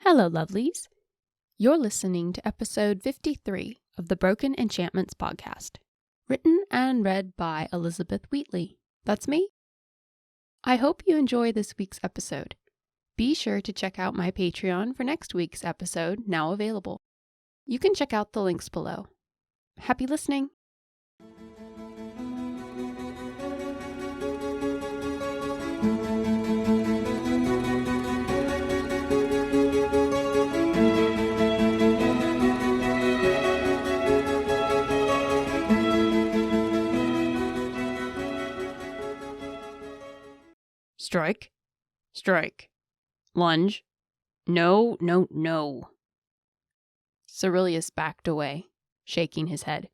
Hello, lovelies. You're listening to episode 53 of the Broken Enchantments podcast, written and read by Elizabeth Wheatley. That's me. I hope you enjoy this week's episode. Be sure to check out my Patreon for next week's episode, now available. You can check out the links below. Happy listening! Strike. Strike. Lunge. No, no, no. Cerilius backed away, shaking his head.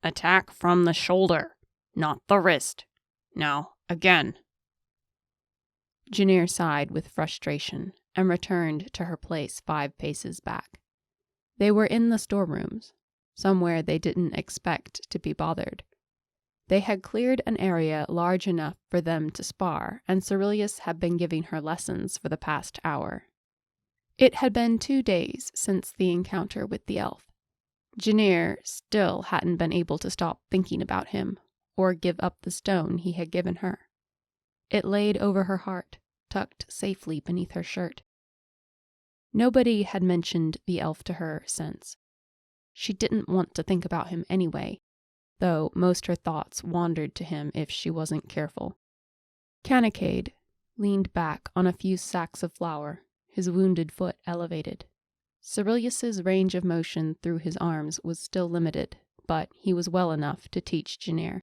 Attack from the shoulder, not the wrist. Now, again. Janir sighed with frustration and returned to her place 5 paces back. They were in the storerooms, somewhere they didn't expect to be bothered. They had cleared an area large enough for them to spar, and Cerilius had been giving her lessons for the past hour. It had been 2 days since the encounter with the elf. Janir still hadn't been able to stop thinking about him, or give up the stone he had given her. It laid over her heart, tucked safely beneath her shirt. Nobody had mentioned the elf to her since. She didn't want to think about him anyway, though most her thoughts wandered to him if she wasn't careful. Canacade leaned back on a few sacks of flour, his wounded foot elevated. Cerilius's range of motion through his arms was still limited, but he was well enough to teach Janir.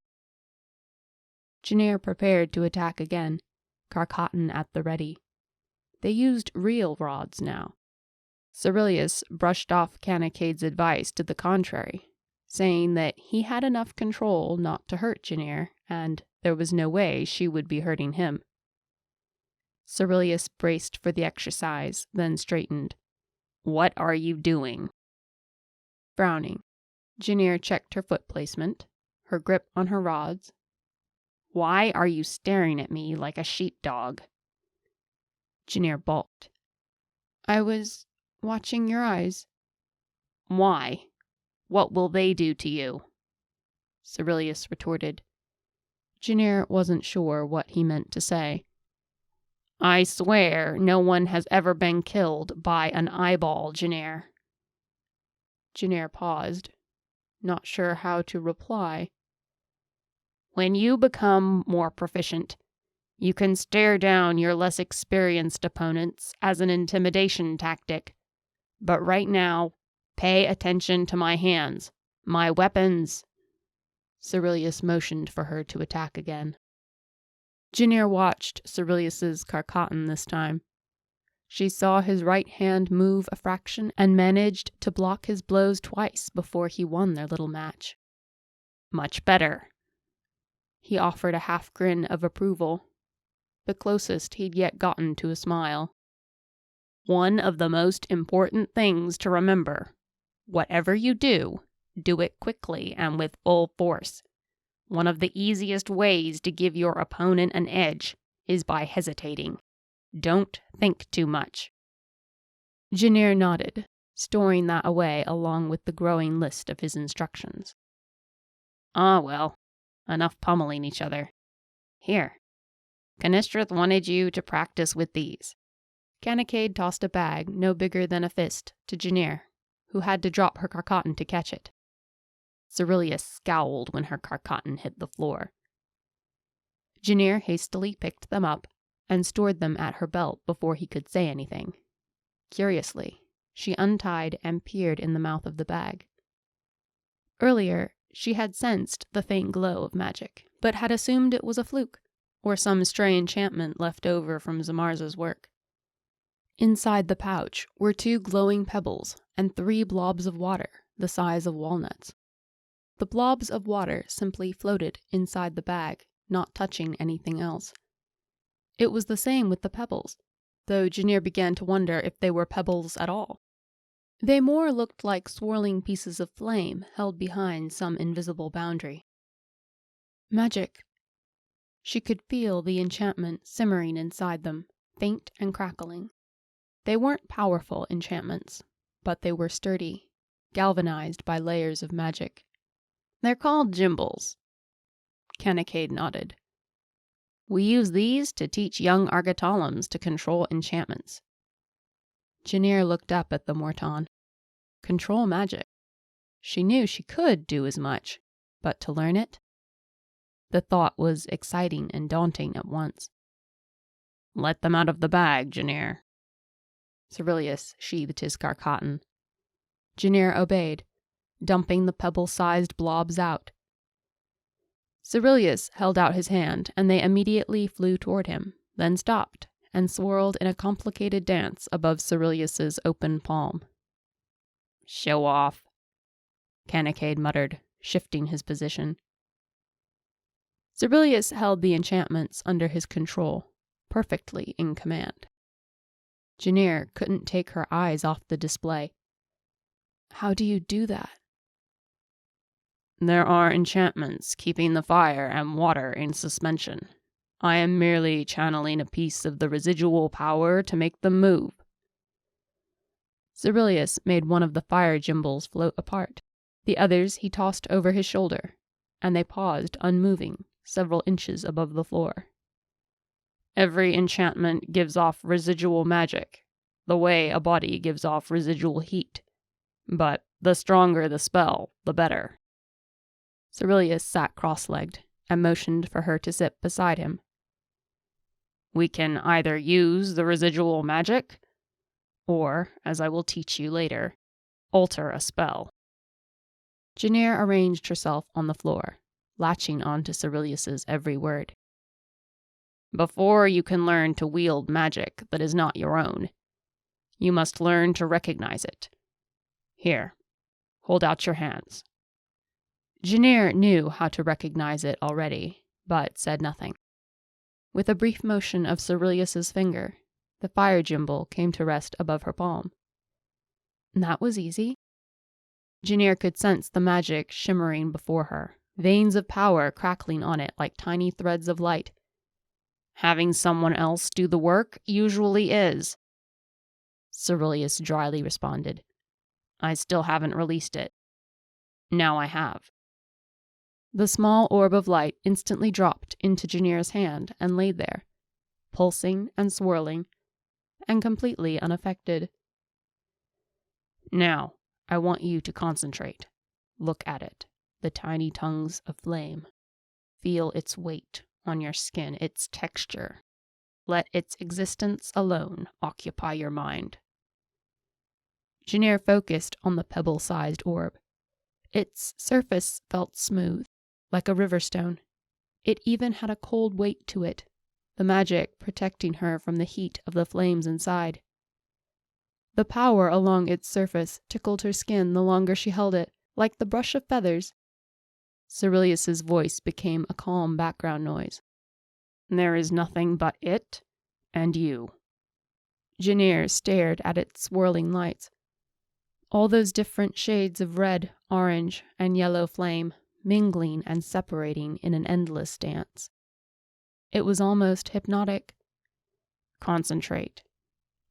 Janir prepared to attack again, Carcotton at the ready. They used real rods now. Cerilius brushed off Canacade's advice to the contrary, saying that he had enough control not to hurt Janir, and there was no way she would be hurting him. Cerilius braced for the exercise, then straightened. What are you doing? Frowning, Janir checked her foot placement, her grip on her rods. Why are you staring at me like a sheepdog? Janir balked. I was watching your eyes. Why? What will they do to you? Cerilius retorted. Janir wasn't sure what he meant to say. I swear no one has ever been killed by an eyeball, Janir. Janir paused, not sure how to reply. When you become more proficient, you can stare down your less experienced opponents as an intimidation tactic. But right now, pay attention to my hands, my weapons. Cerilius motioned for her to attack again. Janir watched Cerilius's Carcotton this time. She saw his right hand move a fraction and managed to block his blows twice before he won their little match. Much better. He offered a half grin of approval, the closest he'd yet gotten to a smile. One of the most important things to remember. Whatever you do it quickly and with full force. One of the easiest ways to give your opponent an edge is by hesitating. Don't think too much. Janir nodded, storing that away along with the growing list of his instructions. Ah, well, enough pummeling each other. Here, Canistreth wanted you to practice with these. Canacade tossed a bag no bigger than a fist to Janir, who had to drop her Carcotton to catch it. Cerilius scowled when her Carcotton hit the floor. Janir hastily picked them up and stored them at her belt before he could say anything. Curiously, she untied and peered in the mouth of the bag. Earlier, she had sensed the faint glow of magic, but had assumed it was a fluke, or some stray enchantment left over from Zamarza's work. Inside the pouch were 2 glowing pebbles and 3 blobs of water the size of walnuts. The blobs of water simply floated inside the bag, not touching anything else. It was the same with the pebbles, though Janir began to wonder if they were pebbles at all. They more looked like swirling pieces of flame held behind some invisible boundary. Magic. She could feel the enchantment simmering inside them, faint and crackling. They weren't powerful enchantments, but they were sturdy, galvanized by layers of magic. They're called Jimbles. Kanakade nodded. We use these to teach young Argatolams to control enchantments. Janir looked up at the Morton. Control magic. She knew she could do as much, but to learn it? The thought was exciting and daunting at once. Let them out of the bag, Janir. Cerilius sheathed his carcatan. Janir obeyed, dumping the pebble-sized blobs out. Cerilius held out his hand, and they immediately flew toward him, then stopped, and swirled in a complicated dance above Cerilius's open palm. Show off, Kanakade muttered, shifting his position. Cerilius held the enchantments under his control, perfectly in command. Janir couldn't take her eyes off the display. How do you do that? There are enchantments keeping the fire and water in suspension. I am merely channeling a piece of the residual power to make them move. Cerilius made one of the fire Jimbles float apart. The others he tossed over his shoulder, and they paused unmoving, several inches above the floor. Every enchantment gives off residual magic, the way a body gives off residual heat. But the stronger the spell, the better. Cerilius sat cross-legged and motioned for her to sit beside him. We can either use the residual magic, or, as I will teach you later, alter a spell. Janir arranged herself on the floor, latching on to Cerilius's every word. Before you can learn to wield magic that is not your own, you must learn to recognize it. Here, hold out your hands. Janir knew how to recognize it already, but said nothing. With a brief motion of Cerilius's finger, the fire Jimble came to rest above her palm. That was easy. Janir could sense the magic shimmering before her, veins of power crackling on it like tiny threads of light. Having someone else do the work usually is, Cerilius dryly responded. I still haven't released it. Now I have. The small orb of light instantly dropped into Janir's hand and laid there, pulsing and swirling, and completely unaffected. Now, I want you to concentrate. Look at it, the tiny tongues of flame. Feel its weight on your skin, its texture. Let its existence alone occupy your mind. Janir focused on the pebble-sized orb. Its surface felt smooth, like a river stone. It even had a cold weight to it, the magic protecting her from the heat of the flames inside. The power along its surface tickled her skin the longer she held it, like the brush of feathers. Cerilius's voice became a calm background noise. There is nothing but it and you. Janir stared at its swirling lights. All those different shades of red, orange, and yellow flame, mingling and separating in an endless dance. It was almost hypnotic. Concentrate.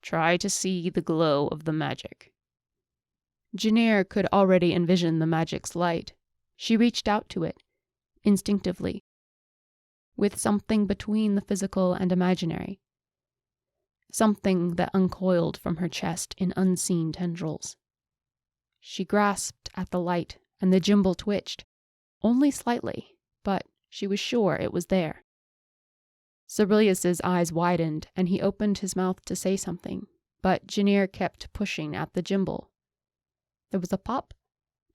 Try to see the glow of the magic. Janir could already envision the magic's light. She reached out to it, instinctively, with something between the physical and imaginary. Something that uncoiled from her chest in unseen tendrils. She grasped at the light, and the Jimble twitched, only slightly, but she was sure it was there. Cerilius's eyes widened, and he opened his mouth to say something, but Janir kept pushing at the Jimble. There was a pop,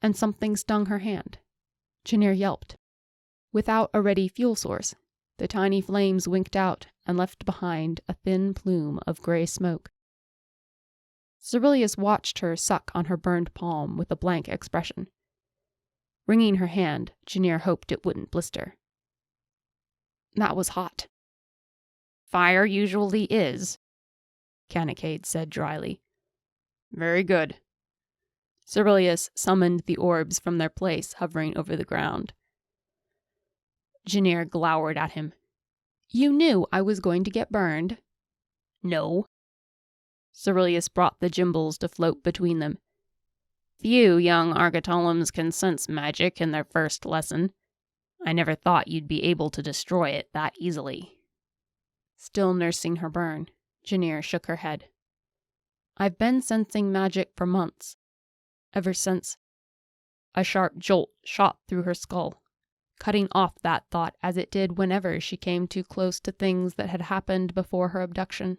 and something stung her hand. Janir yelped. Without a ready fuel source, the tiny flames winked out and left behind a thin plume of gray smoke. Cerilius watched her suck on her burned palm with a blank expression. Wringing her hand, Janir hoped it wouldn't blister. That was hot. Fire usually is, Kanakade said dryly. Very good. Cerilius summoned the orbs from their place hovering over the ground. Janir glowered at him. You knew I was going to get burned. No. Cerilius brought the Jimbles to float between them. Few young Argotolums can sense magic in their first lesson. I never thought you'd be able to destroy it that easily. Still nursing her burn, Janir shook her head. I've been sensing magic for months. Ever since. A sharp jolt shot through her skull, cutting off that thought as it did whenever she came too close to things that had happened before her abduction.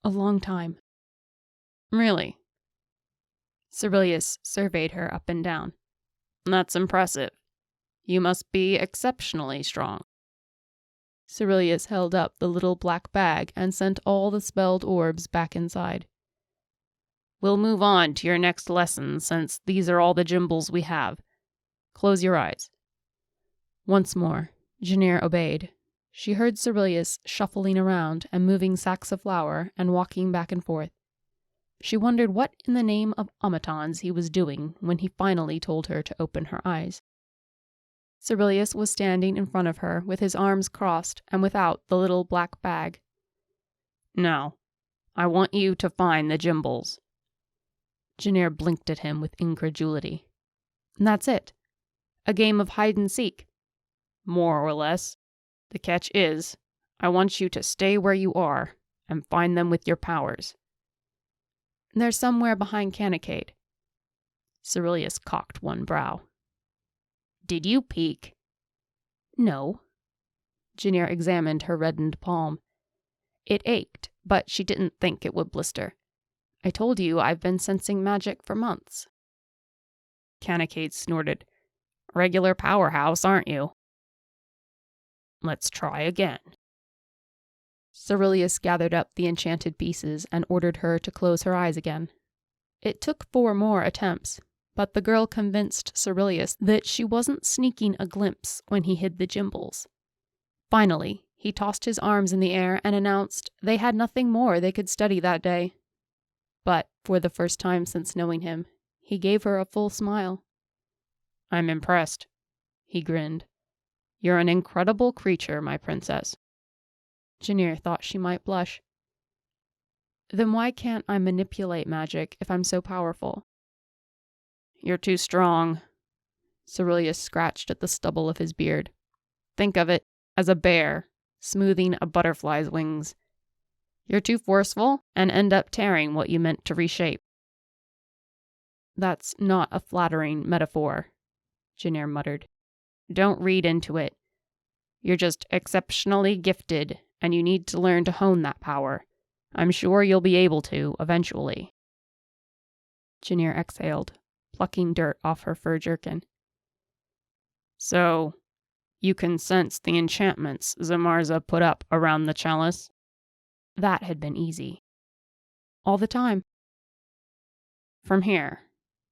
A long time. Really? Cerilius surveyed her up and down. That's impressive. You must be exceptionally strong. Cerilius held up the little black bag and sent all the spelled orbs back inside. We'll move on to your next lesson, since these are all the Jimbles we have. Close your eyes. Once more, Janir obeyed. She heard Cerilius shuffling around and moving sacks of flour and walking back and forth. She wondered what in the name of automatons he was doing when he finally told her to open her eyes. Cerilius was standing in front of her with his arms crossed and without the little black bag. Now, I want you to find the Jimbles. Janir blinked at him with incredulity. That's it. A game of hide and seek. More or less. The catch is, I want you to stay where you are and find them with your powers. They're somewhere behind Canicade. Cerilius cocked one brow. Did you peek? No. Janir examined her reddened palm. It ached, but she didn't think it would blister. I told you I've been sensing magic for months. Canicade snorted. Regular powerhouse, aren't you? Let's try again. Cerilius gathered up the enchanted pieces and ordered her to close her eyes again. It took 4 more attempts, but the girl convinced Cerilius that she wasn't sneaking a glimpse when he hid the Jimbles. Finally, he tossed his arms in the air and announced they had nothing more they could study that day. But, for the first time since knowing him, he gave her a full smile. I'm impressed, he grinned. You're an incredible creature, my princess. Janir thought she might blush. Then why can't I manipulate magic if I'm so powerful? You're too strong. Cerilius scratched at the stubble of his beard. Think of it as a bear smoothing a butterfly's wings. You're too forceful and end up tearing what you meant to reshape. That's not a flattering metaphor, Janir muttered. Don't read into it. You're just exceptionally gifted, and you need to learn to hone that power. I'm sure you'll be able to, eventually. Janir exhaled, plucking dirt off her fur jerkin. So, you can sense the enchantments Zamarza put up around the chalice? That had been easy. All the time. From here,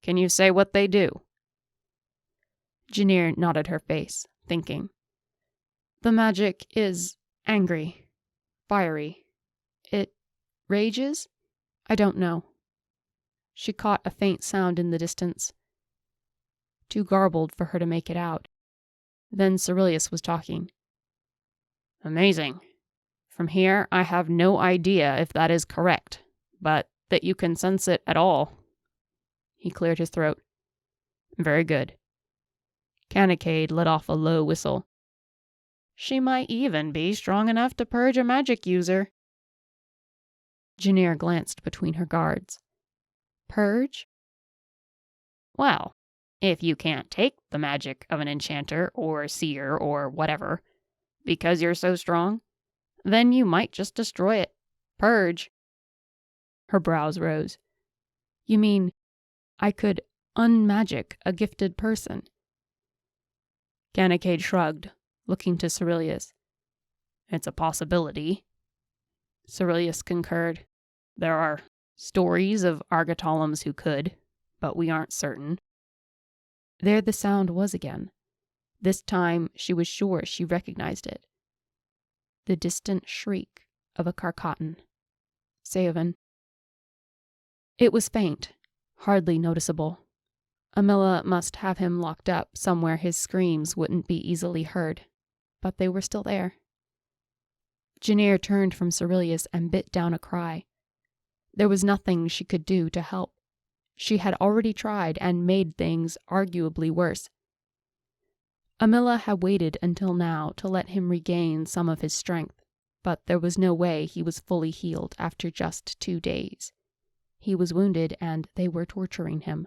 can you say what they do? Janir nodded her face, thinking. The magic is angry, fiery. It rages? I don't know. She caught a faint sound in the distance, too garbled for her to make it out. Then Cerilius was talking. Amazing. From here, I have no idea if that is correct, but that you can sense it at all. He cleared his throat. Very good. Canicade let off a low whistle. She might even be strong enough to purge a magic user. Janir glanced between her guards. Purge? Well, if you can't take the magic of an enchanter or seer or whatever, because you're so strong, then you might just destroy it. Purge. Her brows rose. You mean I could unmagic a gifted person? Canicade shrugged, looking to Cerilius. It's a possibility. Cerilius concurred. There are stories of Argotolums who could, but we aren't certain. There the sound was again. This time she was sure she recognized it. The distant shriek of a Carcatan. Saoven. It was faint, hardly noticeable. Amilla must have him locked up somewhere his screams wouldn't be easily heard, but they were still there. Janir turned from Cerilius and bit down a cry. There was nothing she could do to help. She had already tried and made things arguably worse. Amila had waited until now to let him regain some of his strength, but there was no way he was fully healed after just 2 days. He was wounded and they were torturing him.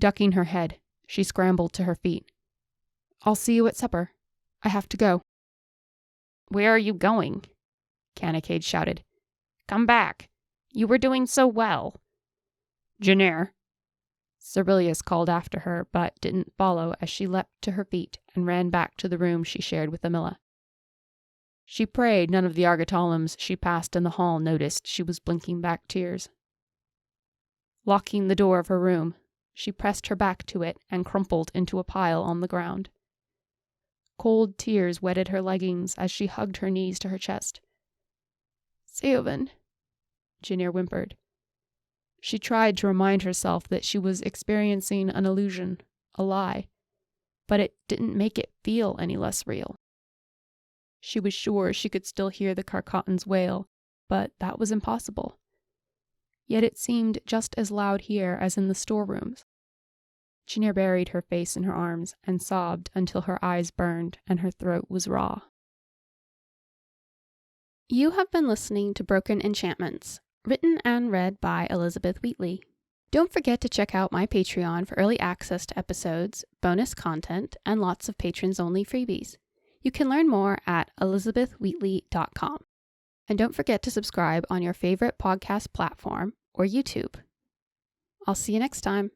Ducking her head, she scrambled to her feet. "I'll see you at supper. I have to go." "Where are you going?" Canacade shouted. "Come back. You were doing so well." "Janir," Ceruleus called after her, but didn't follow as she leapt to her feet and ran back to the room she shared with Amila. She prayed none of the Argatolums she passed in the hall noticed she was blinking back tears. Locking the door of her room, she pressed her back to it and crumpled into a pile on the ground. Cold tears wetted her leggings as she hugged her knees to her chest. "Saoven," Janir whimpered. She tried to remind herself that she was experiencing an illusion, a lie, but it didn't make it feel any less real. She was sure she could still hear the Carcottans wail, but that was impossible. Yet it seemed just as loud here as in the storerooms. Janir buried her face in her arms and sobbed until her eyes burned and her throat was raw. You have been listening to Broken Enchantments, written and read by Elizabeth Wheatley. Don't forget to check out my Patreon for early access to episodes, bonus content, and lots of patrons-only freebies. You can learn more at elizabethwheatley.com. And don't forget to subscribe on your favorite podcast platform or YouTube. I'll see you next time.